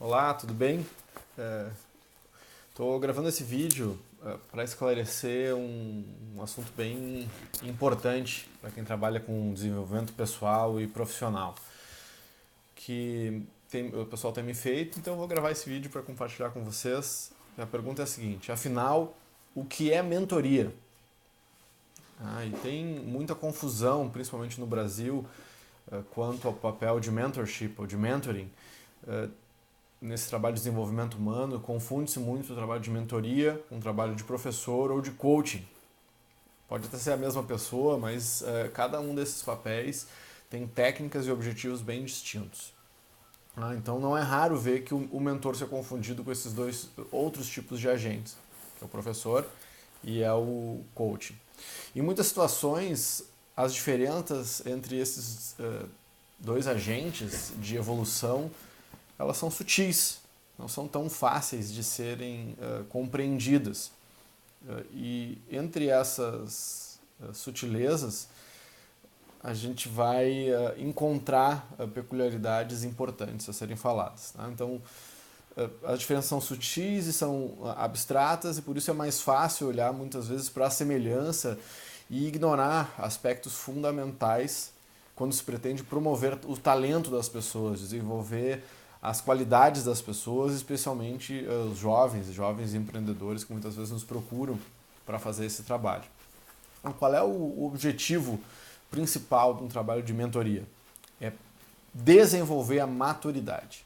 Olá, tudo bem? Estou gravando esse vídeo para esclarecer um assunto bem importante para quem trabalha com desenvolvimento pessoal e profissional, o pessoal tem me feito, então eu vou gravar esse vídeo para compartilhar com vocês. A pergunta é a seguinte: afinal, o que é mentoria? E tem muita confusão, principalmente no Brasil, quanto ao papel de mentorship ou de mentoring. Nesse trabalho de desenvolvimento humano, confunde-se muito o trabalho de mentoria com o trabalho de professor ou de coaching. Pode até ser a mesma pessoa, mas cada um desses papéis tem técnicas e objetivos bem distintos. Então não é raro ver que o mentor seja confundido com esses dois outros tipos de agentes, que é o professor e é o coaching. Em muitas situações, as diferenças entre esses dois agentes de evolução, elas são sutis, não são tão fáceis de serem compreendidas. E entre essas sutilezas, a gente vai encontrar peculiaridades importantes a serem faladas. Tá? Então, as diferenças são sutis e são abstratas, e por isso é mais fácil olhar muitas vezes para a semelhança e ignorar aspectos fundamentais quando se pretende promover o talento das pessoas, desenvolver as qualidades das pessoas, especialmente os jovens empreendedores que muitas vezes nos procuram para fazer esse trabalho. Então, qual é o objetivo principal de um trabalho de mentoria? É desenvolver a maturidade.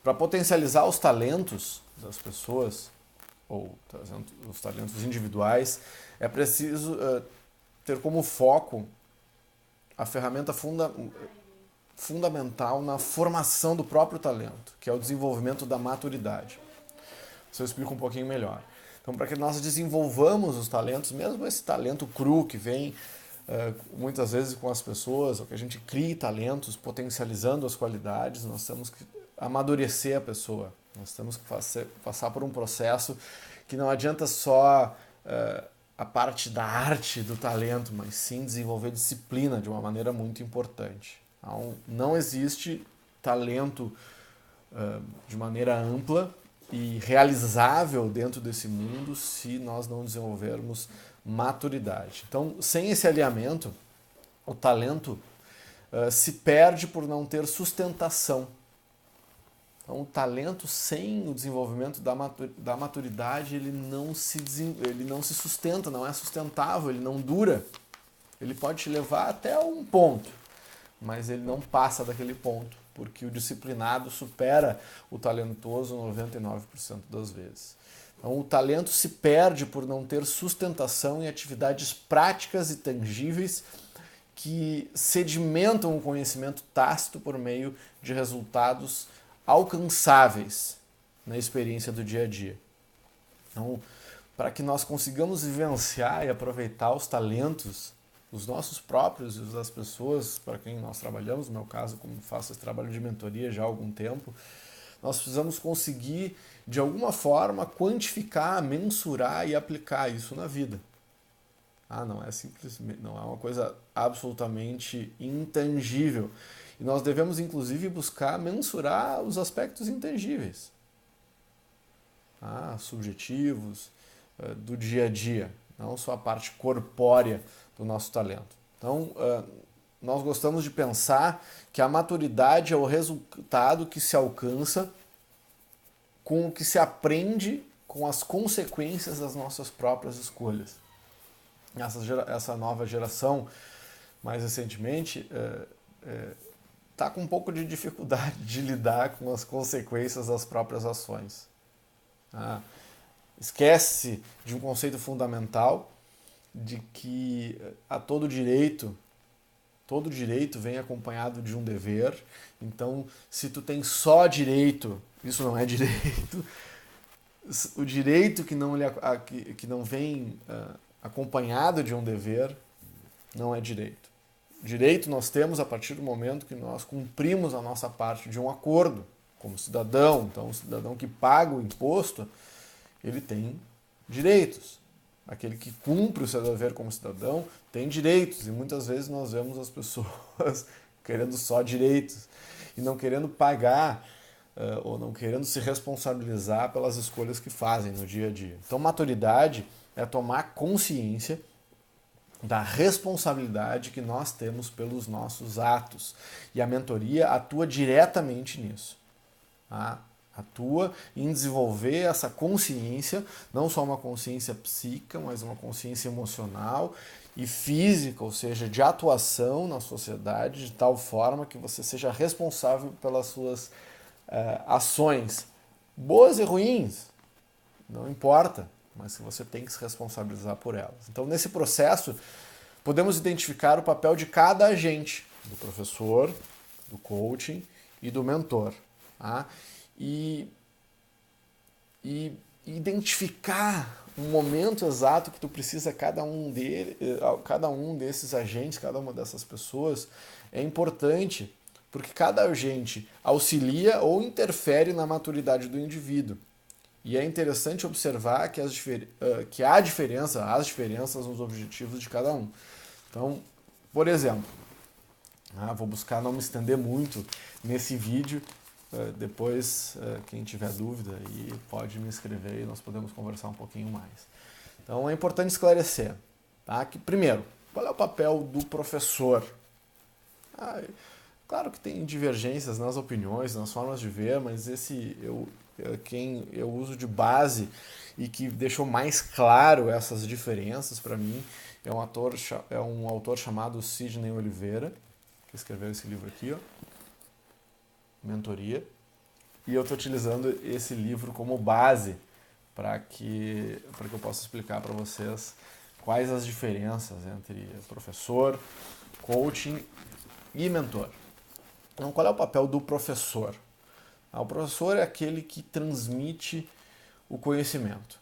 Para potencializar os talentos das pessoas, ou os talentos individuais, é preciso ter como foco a ferramenta fundamental na formação do próprio talento, que é o desenvolvimento da maturidade. Isso eu explico um pouquinho melhor. Então, para que nós desenvolvamos os talentos, mesmo esse talento cru que vem muitas vezes com as pessoas, ou que a gente crie talentos potencializando as qualidades, nós temos que amadurecer a pessoa. Nós temos que passar por um processo que não adianta só a parte da arte do talento, mas sim desenvolver disciplina de uma maneira muito importante. Então, não existe talento de maneira ampla e realizável dentro desse mundo se nós não desenvolvermos maturidade. Então, sem esse alinhamento, o talento se perde por não ter sustentação. Então, o talento sem o desenvolvimento da maturidade, ele não se sustenta, não é sustentável, ele não dura. Ele pode te levar até um ponto, mas ele não passa daquele ponto, porque o disciplinado supera o talentoso 99% das vezes. Então, o talento se perde por não ter sustentação em atividades práticas e tangíveis que sedimentam o conhecimento tácito por meio de resultados alcançáveis na experiência do dia a dia. Então, para que nós consigamos vivenciar e aproveitar os talentos, os nossos próprios e os das pessoas para quem nós trabalhamos, no meu caso, como faço esse trabalho de mentoria já há algum tempo, nós precisamos conseguir, de alguma forma, quantificar, mensurar e aplicar isso na vida. Não é simplesmente, não é uma coisa absolutamente intangível. E nós devemos, inclusive, buscar mensurar os aspectos intangíveis, subjetivos, do dia a dia, não só a parte corpórea do nosso talento. Então, nós gostamos de pensar que a maturidade é o resultado que se alcança com o que se aprende com as consequências das nossas próprias escolhas. Essa nova geração, mais recentemente, está com um pouco de dificuldade de lidar com as consequências das próprias ações. Esquece de um conceito fundamental de que todo direito vem acompanhado de um dever. Então, se tu tem só direito, isso não é direito. O direito que não vem acompanhado de um dever não é direito. Direito nós temos a partir do momento que nós cumprimos a nossa parte de um acordo como cidadão. Então, o cidadão que paga o imposto, ele tem direitos. Aquele que cumpre o seu dever como cidadão tem direitos. E muitas vezes nós vemos as pessoas querendo só direitos e não querendo pagar ou não querendo se responsabilizar pelas escolhas que fazem no dia a dia. Então, maturidade é tomar consciência da responsabilidade que nós temos pelos nossos atos. E a mentoria atua diretamente nisso. Tá? Atua em desenvolver essa consciência, não só uma consciência psíquica, mas uma consciência emocional e física, ou seja, de atuação na sociedade, de tal forma que você seja responsável pelas suas ações, boas e ruins, não importa, mas que você tem que se responsabilizar por elas. Então, nesse processo, podemos identificar o papel de cada agente, do professor, do coaching e do mentor. Tá? E identificar um momento exato que tu precisa cada um desses agentes, cada uma dessas pessoas, é importante, porque cada agente auxilia ou interfere na maturidade do indivíduo. E é interessante observar que há as diferenças nos objetivos de cada um. Então, por exemplo, vou buscar não me estender muito nesse vídeo. Depois, quem tiver dúvida, aí pode me escrever e nós podemos conversar um pouquinho mais. Então, é importante esclarecer, tá? Que, primeiro, qual é o papel do professor? Claro que tem divergências nas opiniões, nas formas de ver, mas quem eu uso de base e que deixou mais claro essas diferenças para mim é um autor chamado Sidney Oliveira, que escreveu esse livro aqui, ó, Mentoria, e eu estou utilizando esse livro como base para que eu possa explicar para vocês quais as diferenças entre professor, coaching e mentor. Então, qual é o papel do professor? O professor é aquele que transmite o conhecimento.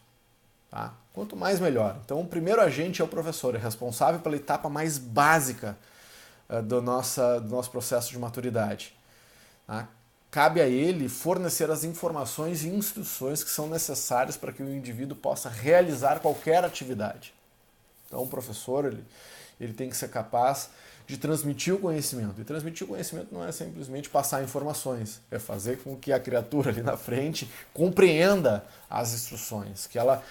Tá? Quanto mais, melhor. Então, o primeiro agente é o professor, é responsável pela etapa mais básica do nosso processo de maturidade. Tá? Cabe a ele fornecer as informações e instruções que são necessárias para que o indivíduo possa realizar qualquer atividade. Então, o professor ele tem que ser capaz de transmitir o conhecimento. E transmitir o conhecimento não é simplesmente passar informações, é fazer com que a criatura ali na frente compreenda as instruções, que ela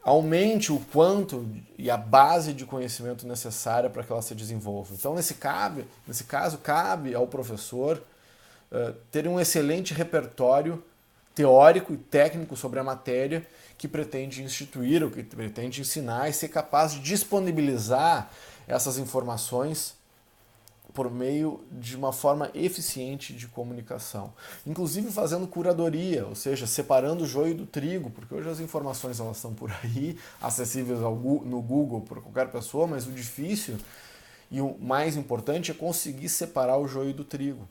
aumente o quanto e a base de conhecimento necessária para que ela se desenvolva. Então, nesse caso, cabe ao professor ter um excelente repertório teórico e técnico sobre a matéria que pretende instituir, ou que pretende ensinar, e ser capaz de disponibilizar essas informações por meio de uma forma eficiente de comunicação. Inclusive fazendo curadoria, ou seja, separando o joio do trigo, porque hoje as informações elas estão por aí, acessíveis no Google por qualquer pessoa, mas o difícil e o mais importante é conseguir separar o joio do trigo.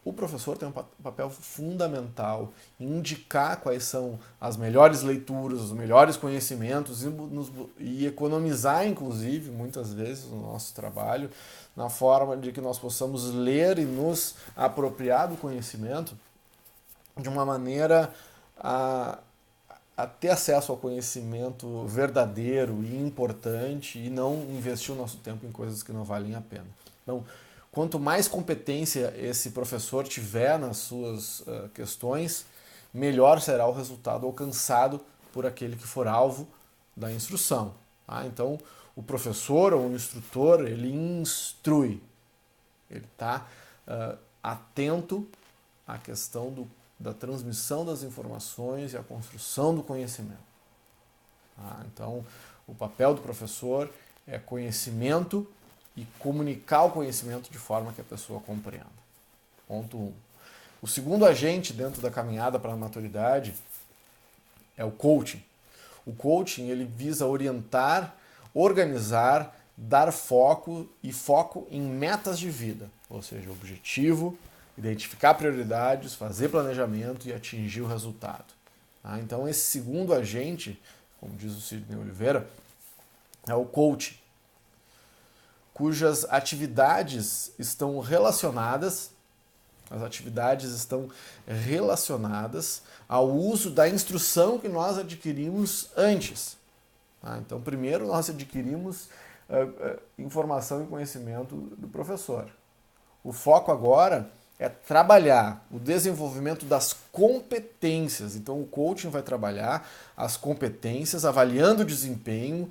O professor tem um papel fundamental em indicar quais são as melhores leituras, os melhores conhecimentos e economizar, inclusive, muitas vezes, o nosso trabalho, na forma de que nós possamos ler e nos apropriar do conhecimento de uma maneira a ter acesso ao conhecimento verdadeiro e importante e não investir o nosso tempo em coisas que não valem a pena. Então, quanto mais competência esse professor tiver nas suas questões, melhor será o resultado alcançado por aquele que for alvo da instrução. Tá? Então, o professor ou o instrutor, ele instrui, ele está atento à questão da transmissão das informações e à construção do conhecimento. Tá? Então, o papel do professor é conhecimento e comunicar o conhecimento de forma que a pessoa compreenda. Ponto 1. O segundo agente dentro da caminhada para a maturidade é o coaching. O coaching ele visa orientar, organizar, dar foco em metas de vida, ou seja, objetivo, identificar prioridades, fazer planejamento e atingir o resultado. Tá? Então esse segundo agente, como diz o Sidney Oliveira, é o coaching, cujas atividades estão relacionadas ao uso da instrução que nós adquirimos antes. Tá? Então, primeiro nós adquirimos informação e conhecimento do professor. O foco agora é trabalhar o desenvolvimento das competências. Então, o coaching vai trabalhar as competências, avaliando o desempenho,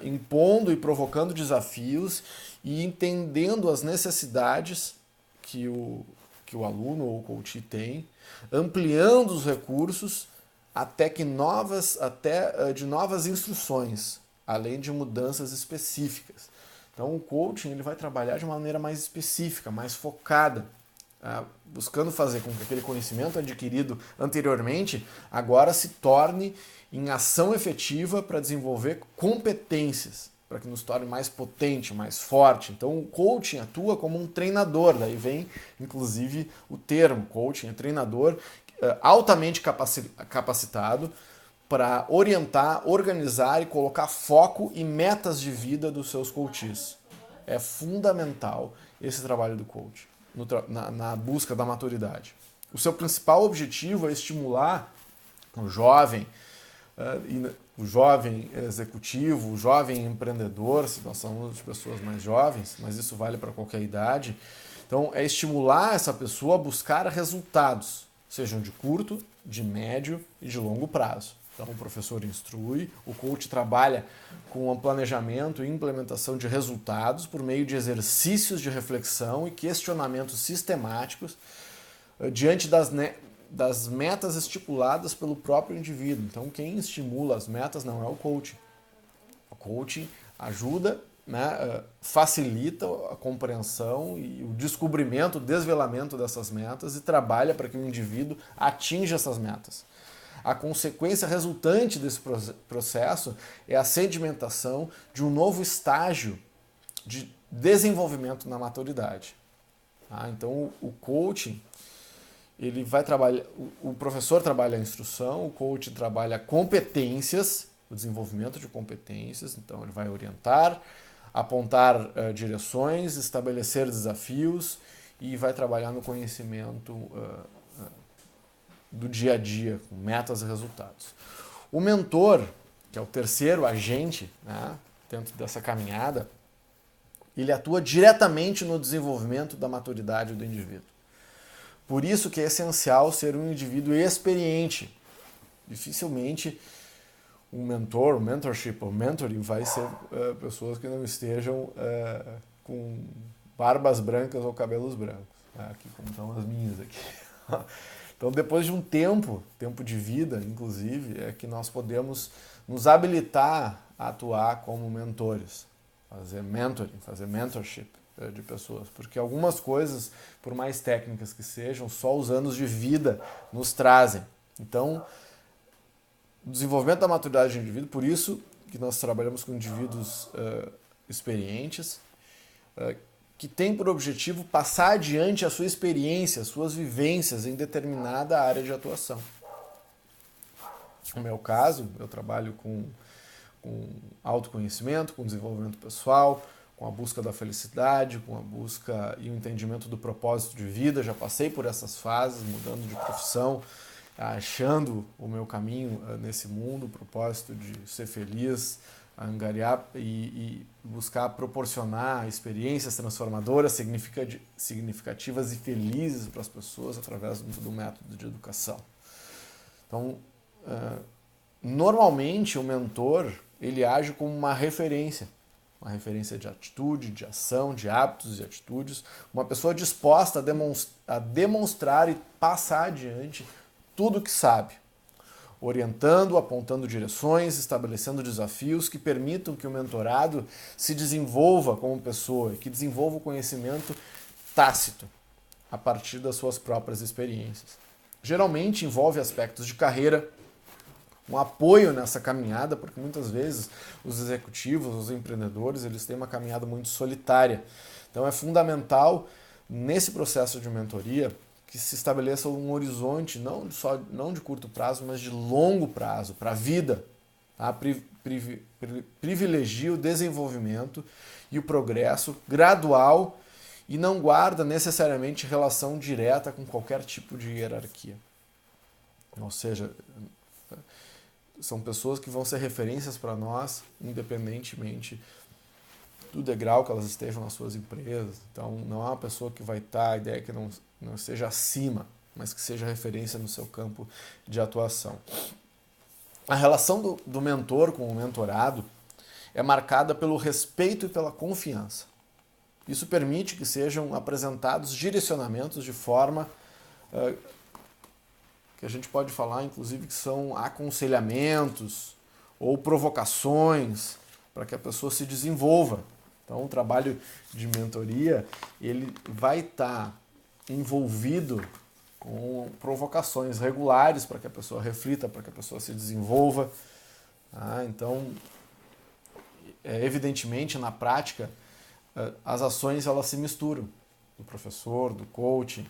impondo e provocando desafios e entendendo as necessidades que o aluno ou o coach tem, ampliando os recursos até de novas instruções, além de mudanças específicas. Então, o coaching ele vai trabalhar de uma maneira mais específica, mais focada, buscando fazer com que aquele conhecimento adquirido anteriormente agora se torne em ação efetiva para desenvolver competências, para que nos torne mais potente, mais forte. Então o coaching atua como um treinador, daí vem inclusive o termo coaching, é treinador altamente capacitado para orientar, organizar e colocar foco e metas de vida dos seus coaches. É fundamental esse trabalho do coach na busca da maturidade. O seu principal objetivo é estimular o jovem, o jovem executivo, o jovem empreendedor, se nós somos de pessoas mais jovens, mas isso vale para qualquer idade. Então, é estimular essa pessoa a buscar resultados, sejam de curto, de médio e de longo prazo. Então, o professor instrui, o coach trabalha com o planejamento e implementação de resultados por meio de exercícios de reflexão e questionamentos sistemáticos diante das metas estipuladas pelo próprio indivíduo. Então, quem estimula as metas não é o coaching. O coaching ajuda, facilita a compreensão e o descobrimento, o desvelamento dessas metas e trabalha para que o indivíduo atinja essas metas. A consequência resultante desse processo é a sedimentação de um novo estágio de desenvolvimento na maturidade. Então, o coaching, ele vai trabalhar, o professor trabalha a instrução, o coach trabalha competências, o desenvolvimento de competências, então ele vai orientar, apontar direções, estabelecer desafios e vai trabalhar no conhecimento do dia a dia, com metas e resultados. O mentor, que é o terceiro agente dentro dessa caminhada, ele atua diretamente no desenvolvimento da maturidade do indivíduo. Por isso que é essencial ser um indivíduo experiente. Dificilmente um mentor, mentorship ou mentoring vai ser pessoas que não estejam com barbas brancas ou cabelos brancos. Aqui como estão as minhas aqui. Então, depois de um tempo de vida, inclusive, é que nós podemos nos habilitar a atuar como mentores, fazer mentoring, fazer mentorship de pessoas, porque algumas coisas, por mais técnicas que sejam, só os anos de vida nos trazem. Então, o desenvolvimento da maturidade do indivíduo, por isso que nós trabalhamos com indivíduos experientes, que tem por objetivo passar adiante a sua experiência, as suas vivências em determinada área de atuação. No meu caso, eu trabalho com autoconhecimento, com desenvolvimento pessoal, com a busca da felicidade, com a busca e o entendimento do propósito de vida. Já passei por essas fases, mudando de profissão, achando o meu caminho nesse mundo, o propósito de ser feliz, angariar e buscar proporcionar experiências transformadoras, significativas e felizes para as pessoas através do método de educação. Então, normalmente o mentor ele age como uma referência de atitude, de ação, de hábitos e atitudes, uma pessoa disposta a demonstrar e passar adiante tudo o que sabe, orientando, apontando direções, estabelecendo desafios que permitam que o mentorado se desenvolva como pessoa e que desenvolva o conhecimento tácito a partir das suas próprias experiências. Geralmente envolve aspectos de carreira, um apoio nessa caminhada, porque muitas vezes os executivos, os empreendedores, eles têm uma caminhada muito solitária. Então é fundamental, nesse processo de mentoria, que se estabeleça um horizonte, não de curto prazo, mas de longo prazo, para a vida. Tá? Privilegia o desenvolvimento e o progresso gradual e não guarda necessariamente relação direta com qualquer tipo de hierarquia. Ou seja, são pessoas que vão ser referências para nós, independentemente do degrau que elas estejam nas suas empresas. Então, não é uma pessoa que vai estar, a ideia é que não esteja acima, mas que seja referência no seu campo de atuação. A relação do mentor com o mentorado é marcada pelo respeito e pela confiança. Isso permite que sejam apresentados direcionamentos de forma que a gente pode falar, inclusive, que são aconselhamentos ou provocações para que a pessoa se desenvolva. Então, o trabalho de mentoria, ele vai estar envolvido com provocações regulares para que a pessoa reflita, para que a pessoa se desenvolva. Então, evidentemente, na prática, as ações elas se misturam, do professor, do coach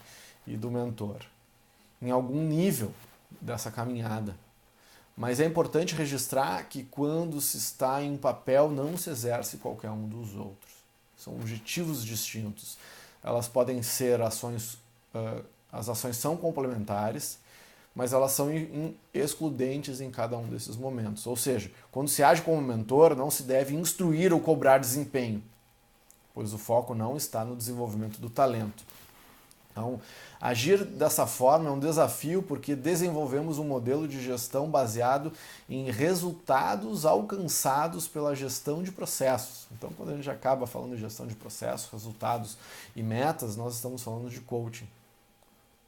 e do mentor, em algum nível dessa caminhada. Mas é importante registrar que quando se está em um papel não se exerce qualquer um dos outros. São objetivos distintos. Elas podem ser ações, as ações são complementares, mas elas são excludentes em cada um desses momentos. Ou seja, quando se age como mentor, não se deve instruir ou cobrar desempenho, pois o foco não está no desenvolvimento do talento. Então, agir dessa forma é um desafio porque desenvolvemos um modelo de gestão baseado em resultados alcançados pela gestão de processos. Então, quando a gente acaba falando de gestão de processos, resultados e metas, nós estamos falando de coaching.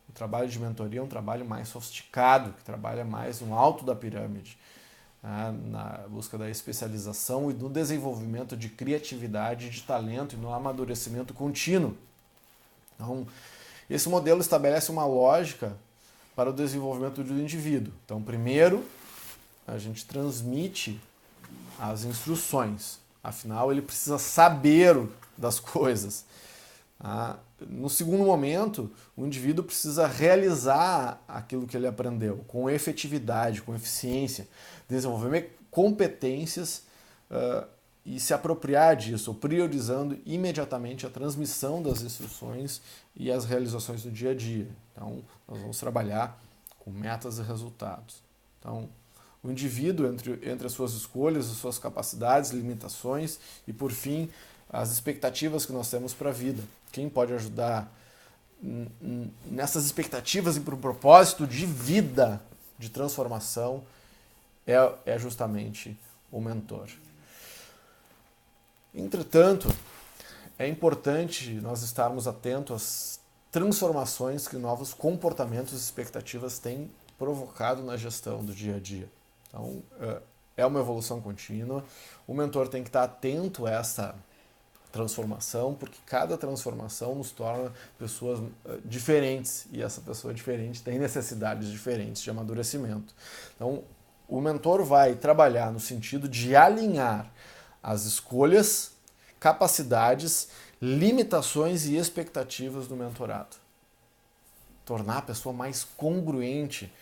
O trabalho de mentoria é um trabalho mais sofisticado, que trabalha mais no alto da pirâmide, na busca da especialização e do desenvolvimento de criatividade, de talento e no amadurecimento contínuo. Então, esse modelo estabelece uma lógica para o desenvolvimento do indivíduo. Então, primeiro, a gente transmite as instruções. Afinal, ele precisa saber das coisas. No segundo momento, o indivíduo precisa realizar aquilo que ele aprendeu com efetividade, com eficiência, desenvolver competências e se apropriar disso, priorizando imediatamente a transmissão das instruções e as realizações do dia a dia. Então, nós vamos trabalhar com metas e resultados. Então, o indivíduo, entre as suas escolhas, as suas capacidades, limitações e, por fim, as expectativas que nós temos para a vida. Quem pode ajudar nessas expectativas e para um propósito de vida, de transformação, é justamente o mentor. Entretanto, é importante nós estarmos atentos às transformações que novos comportamentos e expectativas têm provocado na gestão do dia a dia. Então, é uma evolução contínua. O mentor tem que estar atento a essa transformação, porque cada transformação nos torna pessoas diferentes e essa pessoa diferente tem necessidades diferentes de amadurecimento. Então, o mentor vai trabalhar no sentido de alinhar as escolhas, capacidades, limitações e expectativas do mentorado. Tornar a pessoa mais congruente,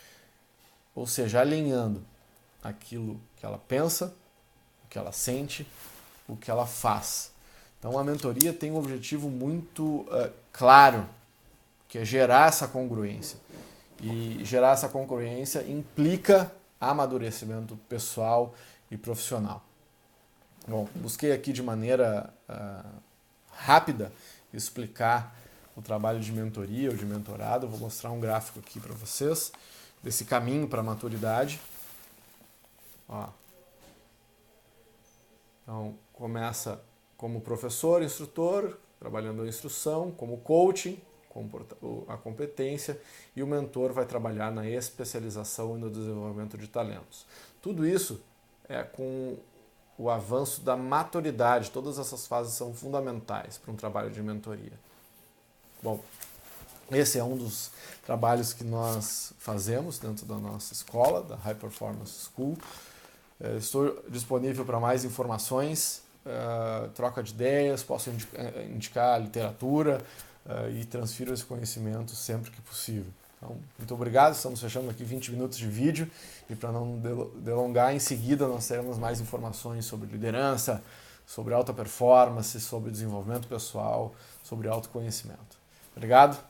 ou seja, alinhando aquilo que ela pensa, o que ela sente, o que ela faz. Então a mentoria tem um objetivo muito claro, que é gerar essa congruência. E gerar essa congruência implica amadurecimento pessoal e profissional. Bom, busquei aqui de maneira rápida explicar o trabalho de mentoria ou de mentorado. Eu vou mostrar um gráfico aqui para vocês desse caminho para a maturidade. Então, começa como professor, instrutor, trabalhando a instrução, como coaching, a competência, e o mentor vai trabalhar na especialização e no desenvolvimento de talentos. Tudo isso é com o avanço da maturidade. Todas essas fases são fundamentais para um trabalho de mentoria. Bom, esse é um dos trabalhos que nós fazemos dentro da nossa escola, da High Performance School. Estou disponível para mais informações, troca de ideias, posso indicar literatura e transfiro esse conhecimento sempre que possível. Então, muito obrigado, estamos fechando aqui 20 minutos de vídeo e para não delongar, em seguida nós teremos mais informações sobre liderança, sobre alta performance, sobre desenvolvimento pessoal, sobre autoconhecimento. Obrigado,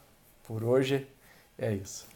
por hoje é isso.